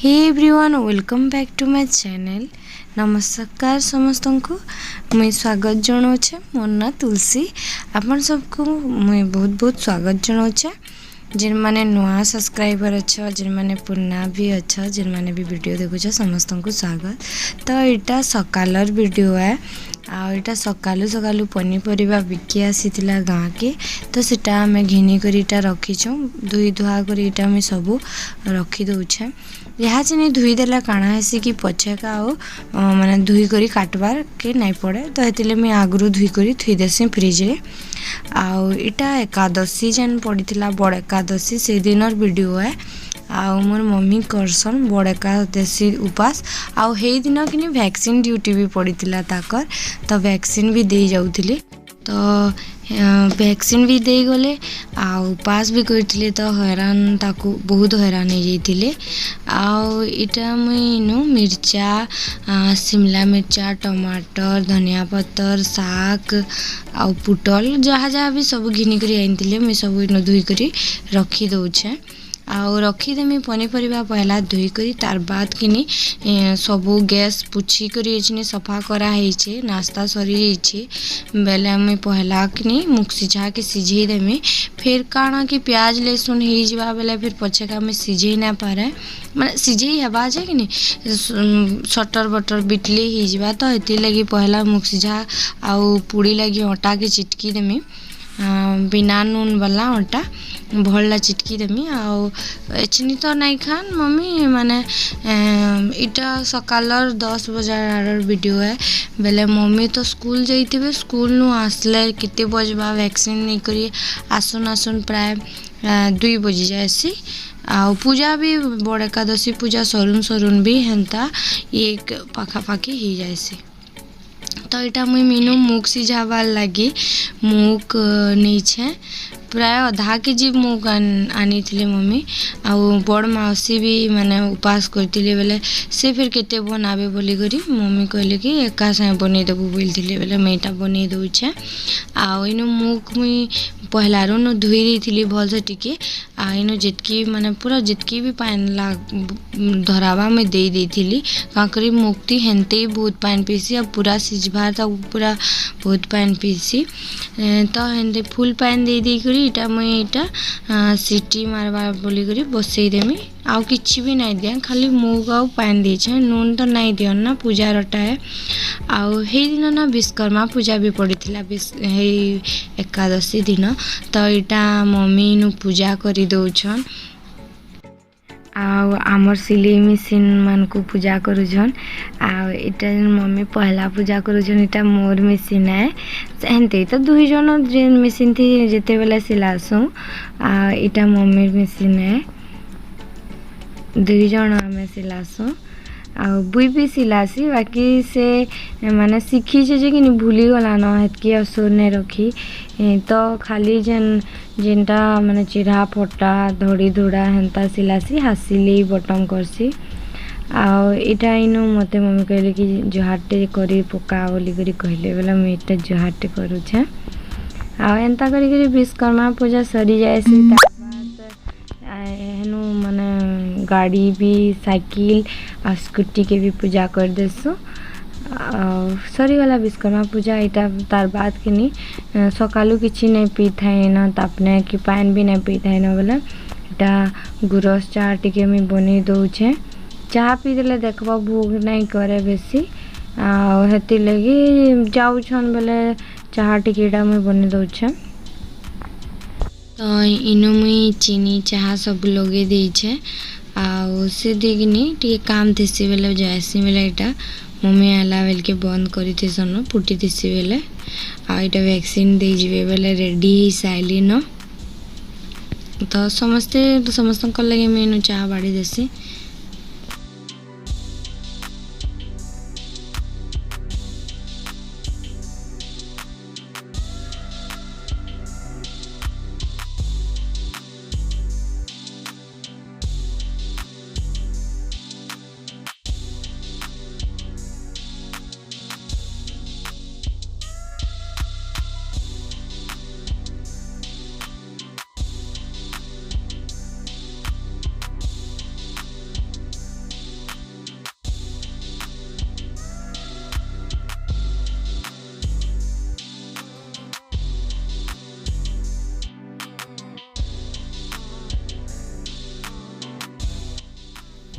Hey everyone welcome back to my channel. नमस्कार समस्त को मुझे स्वागत जनाऊे। मोर ना तुलसी। आपण सबको मुझे बहुत बहुत स्वागत जनाऊे। जिन माने नुआ सब्सक्राइबर अच्छा जिन माने पुराना भी अच्छा जिन माने भी वीडियो देखुछ समस्त को स्वागत। तो यहाँ सकालर वीडियो है आटा सकालू सकालू पनीपरिया बिकी आसी गाँ के तो सीटा आम घिनिकर इटा रखीचु धुई धुआ कर इटा आम सब रखीदे। यहाँ चिनी धुई देला काଣା हेसी कि पछेका माने धुई करी काटबार के नहीं पड़े तो हेतिले मैं आगु धुई करी थुई देसी फ्रिज रे। आउ इटा एकादशी जेन पड़ीथिला बड़ एकादशी से दिनर वीडियो है। आउ मोर मम्मी करसन बड़ एकादशी उपास आउ हे दिन कि वैक्सीन ड्यूटी भी पड़ीथिला ताकर तो वैक्सीन भी दे जाउथिली तो वैक्सीन भी दे गले आउ पास भी करथिले तो हैरान ताकू बहुत हैरान हो जाइथिले। आउ इटा मुई मिर्चा शिमला मिर्चा टमाटर धनिया पत्तर साग आउ पुटल जहाँ जहाँ भी सब घिनिक आनी मुई सब धुई करी रखी दौचे। आउ रखीदेमी पनीपरिया पहला धुई करी तार बाद किनी सबू गैस पुछी करी सफा कराई नाश्ता सरी बेले मुई पहला किनी मुख सिझा के सिझे देमी फिर काଣା कि प्याज लहसुन हो जावा बेले फिर पछेका मुई सिझे ना पारे माने सिझे हेबा जे कि सटर बटर बिटली हो जावा तो हेती लगी पहला मुख सिझा आउ पुड़ी लगी आटा के चिटकी देमी बिना नून वाला आटा भल्ला चिटकी देमी। आउ चिनी तो नहीं खान मम्मी माने इटा सकालर 10 बजार वीडियो है बेले मम्मी तो स्कूल जाइए स्कूल नु आसले केते बजबा वैक्सीन नहीं करी आसुन आसुन प्राय 2 बजी जाएसी। आउ पूजा भी बड़ एकादशी पूजा सरुन सरुन भी हेन्ता 1 पाखापाखी हो जाएसी। तो यहाँ मुई मीनू मुग सिझाबार लगी मुग नहीं प्राय आधा केजी मुग आनी थी मम्मी आउ बड़ मौसी भी माने उपास करती बेले से फिर केते बनाबे बोली करी मम्मी कहले कि एका साए बनै देबू बोलती बेले मैं इटा बनै दौचे। आउ इनु मुग मुई पहलारू न धुई रही भल से टिके आइनु जितकी माने पूरा जितकी भी पान धरावा में दे दी काकरी मुक्ति हेनते ही बहुत पान पीसी और पूरा सिझबार तक पूरा बहुत पान पीसी तो हेनते फुल पान दे दी करी इटा मुई इटा सीटी मारबार बोली करी बसई देमी आउ किछि भी नहीं दिया खाली मुग आउ पान दीछे नून तो नहीं दियन ना पूजा रटा है। आउ हे दिन ना विश्वकर्मा पूजा भी पड़ीथिला हे एकादशी दिन तो यहाँ मम्मी नु पूजा करी दौछन आउ आमर सिलाई मशीन मान को पूजा करुछन। आउ इटा मम्मी पहला पूजा करुछन इटा मोर मशीन है एंते तो 2 जन जेन मशीन थी जेते बेले सिलासु इटा मम्मी मशीन है 2 जन आमे सिलासु आउ बुई भी सिलासी बाकी से माने शिखी जे कि भूली गला न हेतकी असुर ने रखी तो खाली जेनटा माने चिढ़ा फटा धड़ी धुड़ा हेन्ता सिलासी हासिली बटम करसी। आउ इटा इनु मते मम्मी कहले कि जुहाटे करी पका बोली करी कहले बेला मैं इटा जुहाटे करूछे। आउ एंता करी करी विश्वकर्मा पूजा सरी जाएसी हेनु माने गाड़ी भी साइकिल आ स्कूटी के भी पूजा कर देसु सरीगला विश्वकर्मा पूजा इटा तार बाद कि सकालू किसी नहीं पी थाए न तापने कि पान भी नहीं पी थाए न बोले इटा गुरस चाह टिके मैं बनी दौचे चाह पी देले देखबा भूख नहीं करे बेसी हेती लगी जाऊछन बोले चाह टिकेटा मैं बनी दौचे। तो इनु मुई चीनी चाह सब लगे देछे आउ से देखनी टे काम थेसी बेले जाएसी बेले इटा मम्मी आला बेल के बंद करी थे सन फुटी थेसी बेले आ इटा वैक्सीन दे जिवे बेले रेडी ही साइली न तो समस्त लगे मैं चाह बाड़ी देसी।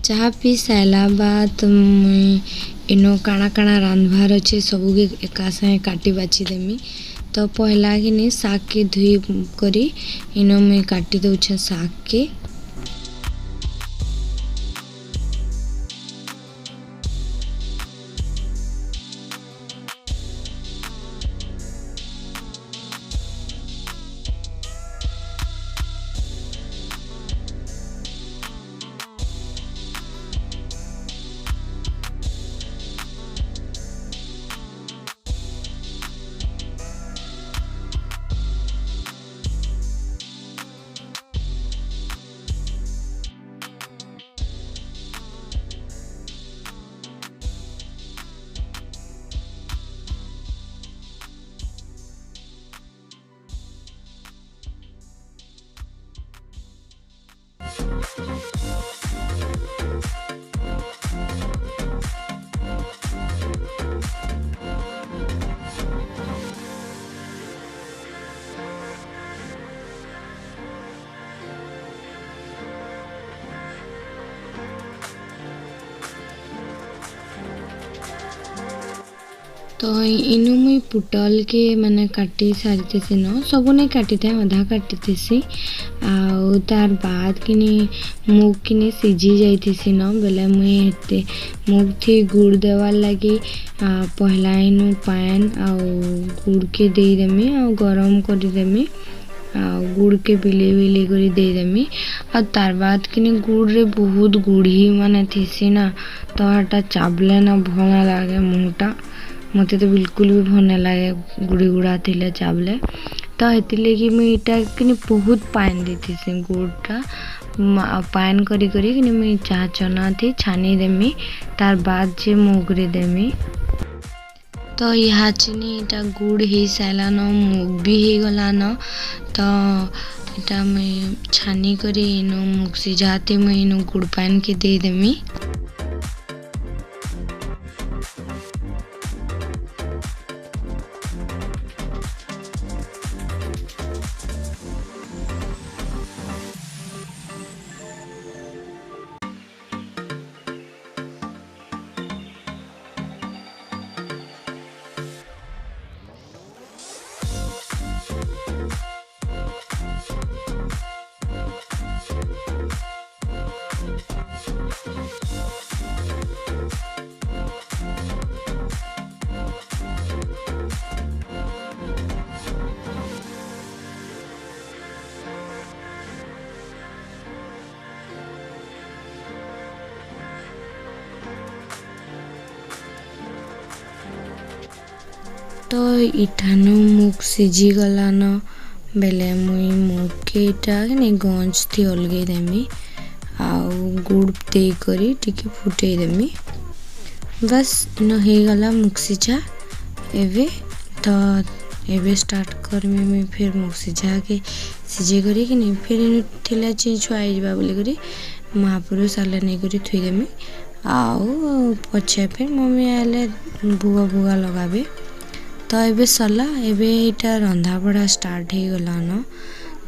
चाह पी सारा बाद मुई इनो काଣା काଣା रांधवार अच्छे सबू के एका संगे काटी बाची देमी। तो पहला कि नहीं साग के धुई करी इनो मुई काटी दउछे साग के। तो इनु मुई पुटल के मैंने काटी सारी थे न सबू नहीं काटी थे अधा काटी थी आउ तार बाद कि मुग कि सीझी जाती न बेले मुई हेते मुग थी गुड़ देवार लगी पहला इनु पान आउ गुड़ के देदेमी आउ गरम कर देमी गुड़ के बिले बिले कर देदेमी और तार बाद कि गुड़ रे बहुत गुड़ी माने थी ना तो हटा चाबले ना भल लगे मुँहटा मते तो बिल्कुल भी भल नहीं लगे गुड़ी गुड़ा थिले चाबले तो हेती लगी मुई इटा कि बहुत पान देती गुड़टा पान करी करी कि मुई चाह चना थी छानी देमी तार बाद जे मुगरे देमी। तो यहाँ चीनी इटा गुड़ ही सारा न मुग भी हो गला न तो इटा मुई छानी करी इनो मुग सिझाते मुई इनो गुड़ पान के दे देमी। तो इठानु मुग सिझी गला न बेले मुई मुग के इटा नहीं गंज थी अलगे देमी आउ गुड़ दे करी टिके फुटे देमी बस न हो गला मुग सिझा एवे तो एवे स्टार्ट करमी मुई फिर मुग सिझा के सिझे करी कि नहीं फिर थिला चेंज छुआई जाबा बोली करी महापुरु साले नहीं करी थुई देमी आउ पछे फिर मम्मी आले भुगा भुगा लगाबे। तो एबे सरला एबे इटा रंधा बड़ा स्टार्ट हो गला न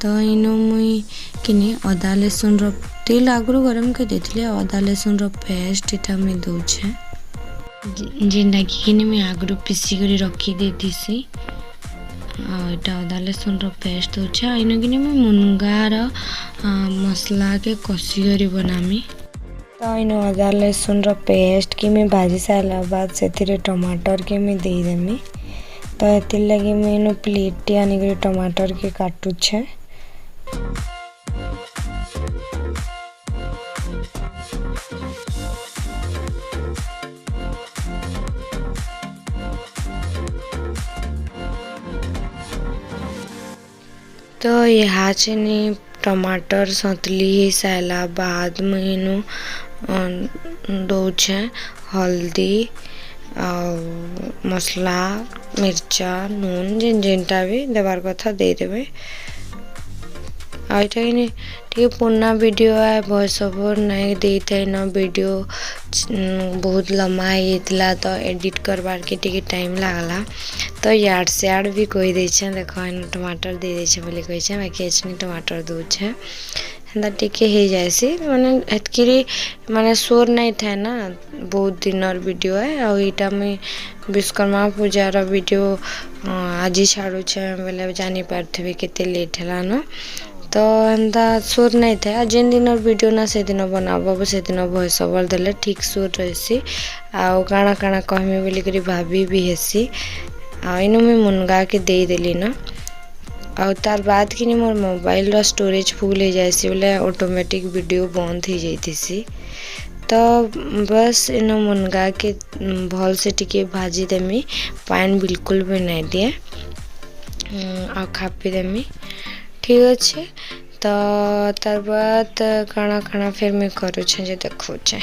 तो इनो मुई किने अदा लहसुन रो तेल आगु गरम कर देथिले अदा लहसुन रो पेस्ट इटा मैं दउछे जेनटा कि मुई आगु पीसी कर रखी देसी इटा अदा लहसुन रो पेस्ट दउछे इनो कि मुई मुनगार मसला के कसी कर बनामी। तो इनो अदा लहसुन रो पेस्ट कि मैं भाजी सारा बाद से टमाटर के मैं दे देमी तो ये लगी मैं प्लेट आनिक टमाटर के काटुछे। तो यहाँ चीनी टमाटर सतली ही सारा बाद मैं दौछे हल्दी मसला मिर्चा नून जेन जेनटा भी देवार कथा दे देबे आइटा कि टे पुराना वीडियो है वॉइस ओवर नहीं देते न वीडियो बहुत लम्बा होता तो एडिट करवार के टे टाइम लागला तो यार से यार भी कही दे देखो टमाटर दे दे बोले कही बाकी एचनी टमाटर दूचे हेन्ता टिके हो जाएसी माने हेतकिरी माने शोर नहीं था ना बहुत दिनर वीडियो है और इटा मुई विश्वकर्मा पूजार वीडियो आज छाड़ुछे बोले जानी पारथिबे केते लेट हैला न तो एंता शोर नहीं था जेन दिन वीडियो ना से दिन बनाब से दिन वॉइस ओवर देले ठीक शोर रहसी आउ काଣା काଣା कहमी बोली करी भाभी भी हेसी आ इनु मुई मुनगा के दे देली न और तार बाद कि मोर मोबाइल रो स्टोरेज फुल हो जाएसी बोले ऑटोमेटिक वीडियो बंद हो जाइथिसी तो बस इनो मुनगा के भल से टिके भाजी देमी पानी बिल्कुल भी नहीं दिए आ खापी देमी ठीक अच्छे तो तार बाद काଣା काଣା फिर मैं करूछे जे देखुछे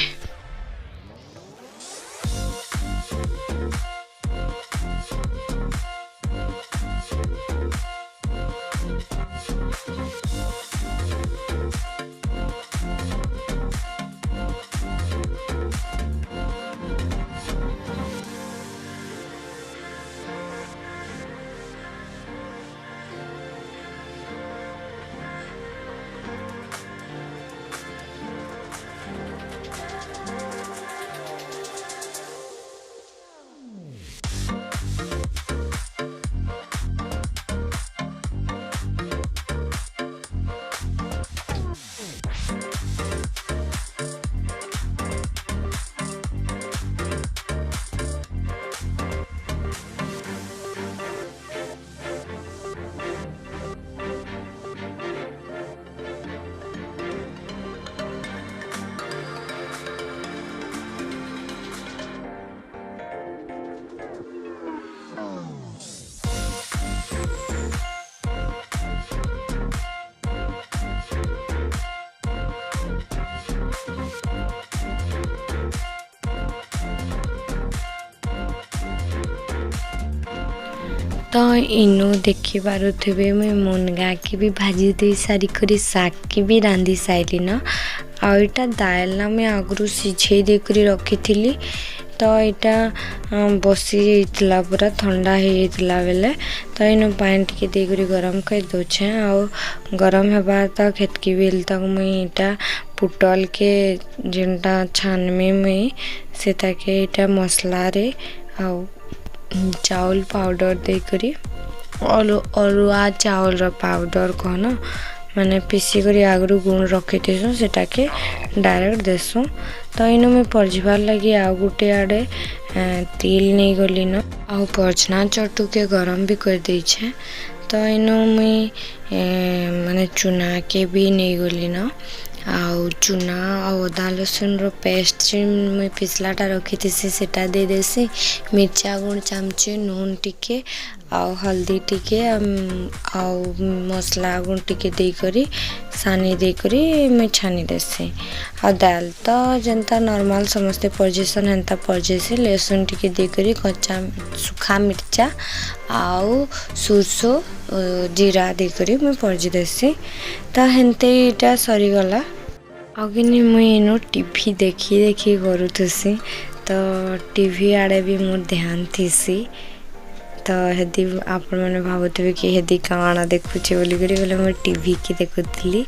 तो इनु देखी पारुथिबे मुई मुनगा के भी भाजी दे सारी करी साग के भी रांधी साइली न आ इटा दाल ना मैं आगु सिझे दे करी रखी थी तो यहाँ बसी जाइला पूरा ठंडा हो जाइला बेले तो इनु पानी टिके दे करी गरम कर दोछे आ गरम हेबा तक हेतकी बेल तक मुई इटा पुटल के जेनटा छानमी मुई सेटा के इटा मसला रे आ चाउल पाउडर दे करी अरुआ चाउल रो पाउडर कहना माने पीसी करी आगरू गुण रखी थीसु सेटा के डायरेक्ट देसु तो इनु में परजिबार लगी आ गुटे आड़े तेल नहीं गली न आ परछना चटू के गरम भी कर दी छे तो इनु मुई माने चुना के भी नहीं गली न आउ चुना और अदा लसुन रो पेस्ट मुई पिसलाटा रखी थी सेटा दे देसी मिर्चा गुण चमचे नून टिके आउ हल्दी टिके आउ मसला गुण टिके दे करी सानी दे करी मुई छानी देसी आ दाल तो जनता नॉर्मल समस्ते परजेसन हेन्ता परजेसी लहसुन टिके दे करी कच्चा सुखा मिर्चा आउ सुरसो जीरा दे करी मुई परजी देसी तो हेन्ते इटा सरी गला आगिनी मुई इनु टीवी देखी देखी करूथसी तो टीवी आड़े भी मोर ध्यान थीसी तो हेदी आपण मैंने भावुथे कि हेदी काଣା देखुचे बोली करी बोले मोर टीवी की देखुथली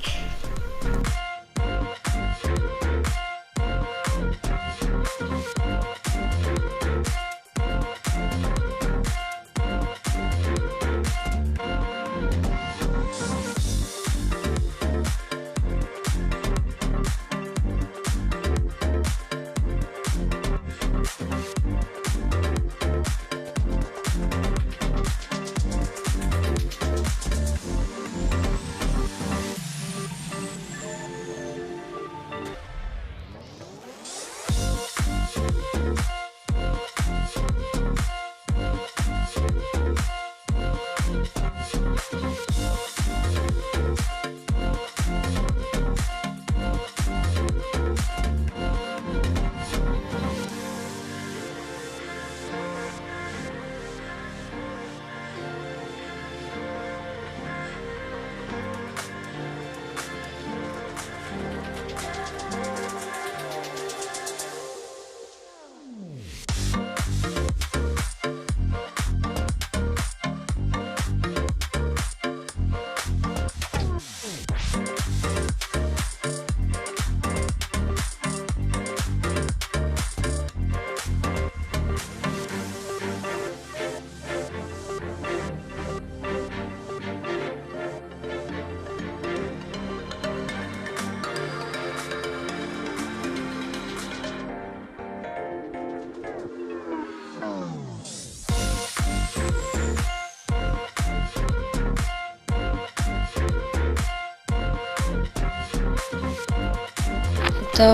तो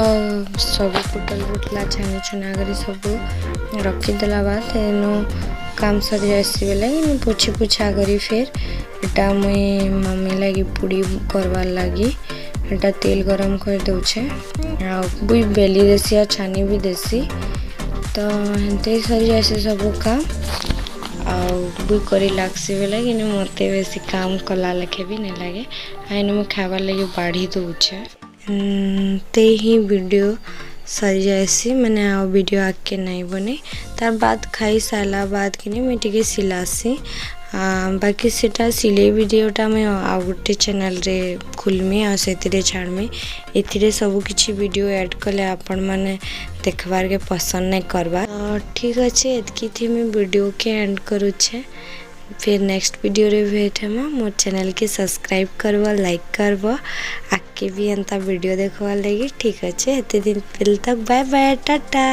सब टोटल रुटला छानी छुना कर सब रखीदेला बाद तेनु काम सरी जासी बेले पोछी पुछा करी फिर एटा मुई मम्मी लगी पूड़ी करवार लगी एटा तेल गरम कर दउछे आ बुई बेली देसी आ छानी भी देसी तो हेंते सरी जासी सब काम आ बुई करी लागसी बेले कि मते बेसी काम कला लेखे भी नहीं लगे आइने मु खाबार लगी बाढ़ी दउछे ते ही वीडियो सरी जासी मैंने आ वीडियो आके नहीं बने तार बाद खाई सारा बाद कि मैं टिके सिलासी बाकी सेटा सिले वीडियोटा मैं आ गोटे चैनल रे खुलमी आ सेतिरे छाड़मी एथिरे सब किछि वीडियो ऐड कले आपण माने देखबार के पसंद नहीं करबा ठीक अच्छे एतकी थी मैं वीडियो के एंड करूछे फिर नेक्स्ट वीडियो रे भेट हेमा मोर चैनल के सब्सक्राइब करबा लाइक करबा आके भी एंता वीडियो देखवा लगी ठीक अच्छे एते दिन तक बाय बाय टाटा।